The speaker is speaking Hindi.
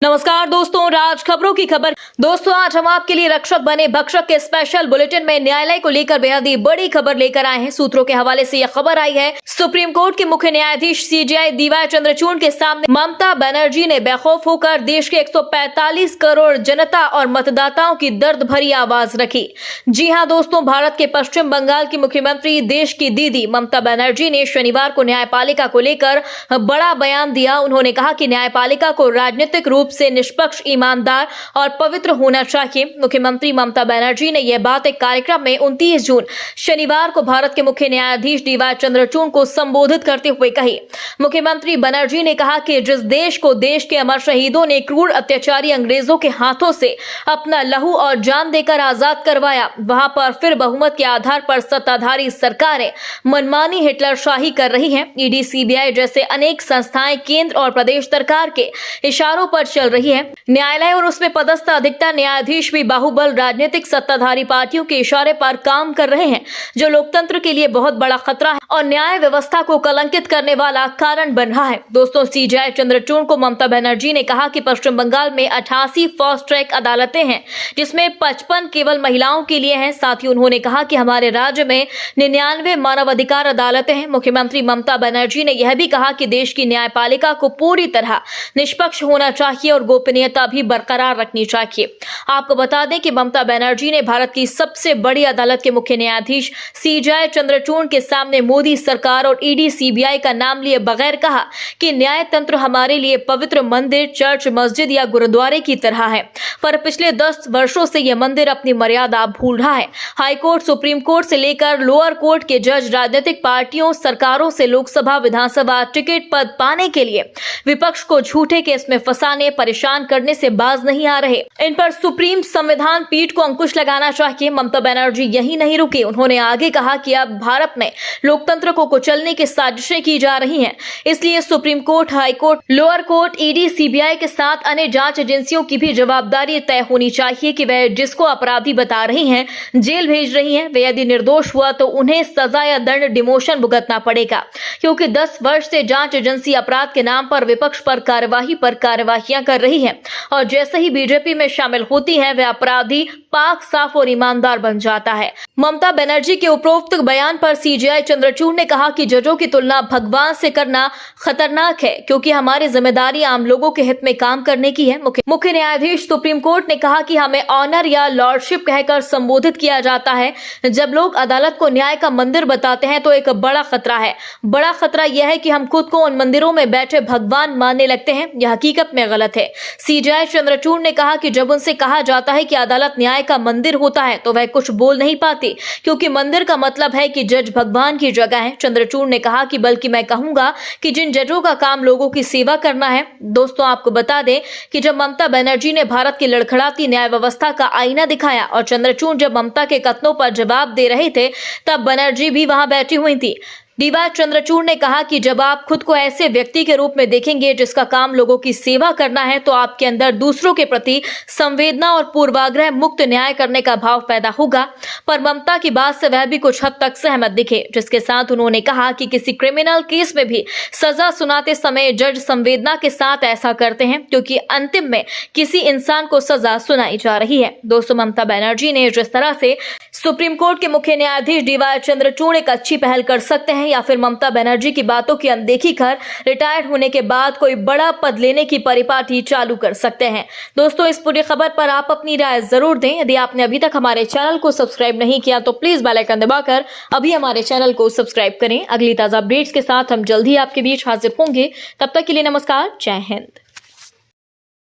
नमस्कार दोस्तों, राज खबरों की खबर। दोस्तों, आज हम आपके लिए रक्षक बने भक्षक के स्पेशल बुलेटिन में न्यायालय को लेकर बेहद ही बड़ी खबर लेकर आए हैं। सूत्रों के हवाले से यह खबर आई है, सुप्रीम कोर्ट के मुख्य न्यायाधीश सीजेआई डीवाई चंद्रचूड़ के सामने ममता बनर्जी ने बेखौफ होकर देश के 145 करोड़ जनता और मतदाताओं की दर्द भरी आवाज रखी। जी हाँ दोस्तों, भारत के पश्चिम बंगाल की मुख्यमंत्री, देश की दीदी ममता बनर्जी ने शनिवार को न्यायपालिका को लेकर बड़ा बयान दिया। उन्होंने कहा कि न्यायपालिका को राजनीतिक रूप से निष्पक्ष, ईमानदार और पवित्र होना चाहिए। मुख्यमंत्री ममता बनर्जी ने यह बात एक कार्यक्रम में 29 जून शनिवार को भारत के मुख्य न्यायाधीश डीवाई चंद्रचूड़ को संबोधित करते हुए कही। मुख्यमंत्री बनर्जी ने कहा कि जिस देश को देश के अमर शहीदों ने क्रूर अत्याचारी अंग्रेजों के हाथों से अपना लहू और जान देकर आजाद करवाया, वहां पर फिर बहुमत के आधार पर सत्ताधारी सरकारें मनमानी हिटलरशाही कर रही हैं। ईडी, सीबीआई जैसे अनेक संस्थाएं केंद्र और प्रदेश सरकार के इशारों पर चल रही है। न्यायालय और उसमें पदस्थ अधिकतर न्यायाधीश भी बाहुबल राजनीतिक सत्ताधारी पार्टियों के इशारे पर काम कर रहे हैं, जो लोकतंत्र के लिए बहुत बड़ा खतरा है और न्याय व्यवस्था को कलंकित करने वाला कारण बन रहा है। दोस्तों, सीजेआई चंद्रचूड़ को ममता बनर्जी ने कहा कि पश्चिम बंगाल में 88 फास्ट ट्रैक अदालतें हैं, जिसमें 55 केवल महिलाओं के लिए हैं। साथ ही उन्होंने कहा कि हमारे राज्य में 99 मानवाधिकार अदालतें हैं। मुख्यमंत्री ममता बनर्जी ने यह भी कहा कि देश की न्यायपालिका को पूरी तरह निष्पक्ष होना चाहिए और गोपनीयता भी बरकरार रखनी चाहिए। आपको बता दें कि ममता बनर्जी ने भारत की सबसे बड़ी अदालत के मुख्य न्यायाधीश सीजेआई चंद्रचूड़ के सामने मोदी सरकार और ईडी, सीबीआई का नाम लिए बगैर कहा कि न्याय तंत्र हमारे लिए पवित्र मंदिर, चर्च, मस्जिद या गुरुद्वारे की तरह है, पर पिछले 10 वर्षों से यह मंदिर अपनी मर्यादा भूल रहा है। हाईकोर्ट, सुप्रीम कोर्ट से लेकर लोअर कोर्ट के जज राजनीतिक पार्टियों, सरकारों से लोकसभा, विधानसभा टिकट पद पाने के लिए विपक्ष को झूठे केस में फंसाने, परेशान करने से बाज नहीं आ रहे। इन पर सुप्रीम संविधान पीठ को अंकुश लगाना चाहिए। ममता बनर्जी यही नहीं रुके, उन्होंने आगे कहा कि अब भारत में लोकतंत्र को कुचलने की साजिशें की जा रही हैं, इसलिए supreme court, high court, lower court, ED, CBI के साथ अन्य जांच एजेंसियों की भी जवाबदारी तय होनी चाहिए कि वह जिसको अपराधी बता रही हैं, जेल भेज रही हैं, वे यदि निर्दोष हुआ तो उन्हें सजा या दंड, डिमोशन भुगतना पड़ेगा, क्योंकि 10 वर्ष से जांच एजेंसी अपराध के नाम पर विपक्ष पर कार्यवाहियां कर रही है और जैसे ही बीजेपी में शामिल होती है, वह अपराधी पाक, साफ और ईमानदार बन जाता है। ममता बनर्जी के उपरोक्त बयान पर सीजेआई चंद्रचूड़ ने कहा कि जजों की तुलना भगवान से करना खतरनाक है, क्योंकि हमारी जिम्मेदारी आम लोगों के हित में काम करने की है। मुख्य न्यायाधीश सुप्रीम कोर्ट ने कहा कि हमें ऑनर या लॉर्डशिप कहकर संबोधित किया जाता है। जब लोग अदालत को न्याय का मंदिर बताते हैं तो एक बड़ा खतरा है। बड़ा खतरा यह है कि हम खुद को उन मंदिरों में बैठे भगवान मानने लगते हैं। यह हकीकत में गलत है। सीजेआई चंद्रचूड़ ने कहा कि जब उनसे कहा जाता है कि अदालत न्याय का मंदिर होता है तो वह कुछ बोल नहीं पाते, क्योंकि मंदिर का मतलब है कि जज भगवान की जगह है। चंद्रचूड़ ने कहा कि बल्कि मैं कहूंगा कि जिन जजों का काम लोगों की सेवा करना है। दोस्तों, आपको बता दें कि जब ममता बनर्जी ने भारत की लड़खड़ाती न्याय व्यवस्था का आईना दिखाया और चंद्रचूड़ जब ममता के कथनों पर जवाब दे रहे थे, तब बनर्जी भी वहां बैठी हुई थी। डीवाई चंद्रचूड़ ने कहा कि जब आप खुद को ऐसे व्यक्ति के रूप में देखेंगे जिसका काम लोगों की सेवा करना है, तो आपके अंदर दूसरों के प्रति संवेदना और पूर्वाग्रह मुक्त न्याय करने का भाव पैदा होगा। पर ममता की बात से वह भी कुछ हद तक सहमत दिखे, जिसके साथ उन्होंने कहा कि किसी क्रिमिनल केस में भी सजा सुनाते समय जज संवेदना के साथ ऐसा करते हैं, क्योंकि अंतिम में किसी इंसान को सजा सुनाई जा रही है। दोस्तों, ममता बनर्जी ने जिस तरह से सुप्रीम कोर्ट के मुख्य न्यायाधीश डीवाई चंद्रचूड़ एक अच्छी पहल कर सकते हैं, या फिर ममता बनर्जी की बातों की अनदेखी कर रिटायर्ड होने के बाद कोई बड़ा पद लेने की परिपाटी चालू कर सकते हैं। दोस्तों, इस पूरी खबर पर आप अपनी राय जरूर दें। यदि आपने अभी तक हमारे चैनल को सब्सक्राइब नहीं किया तो प्लीज बेल आइकन दबाकर अभी हमारे चैनल को सब्सक्राइब करें। अगली ताजा अपडेट्स के साथ हम जल्द ही आपके बीच हाजिर होंगे। तब तक के लिए नमस्कार, जय हिंद।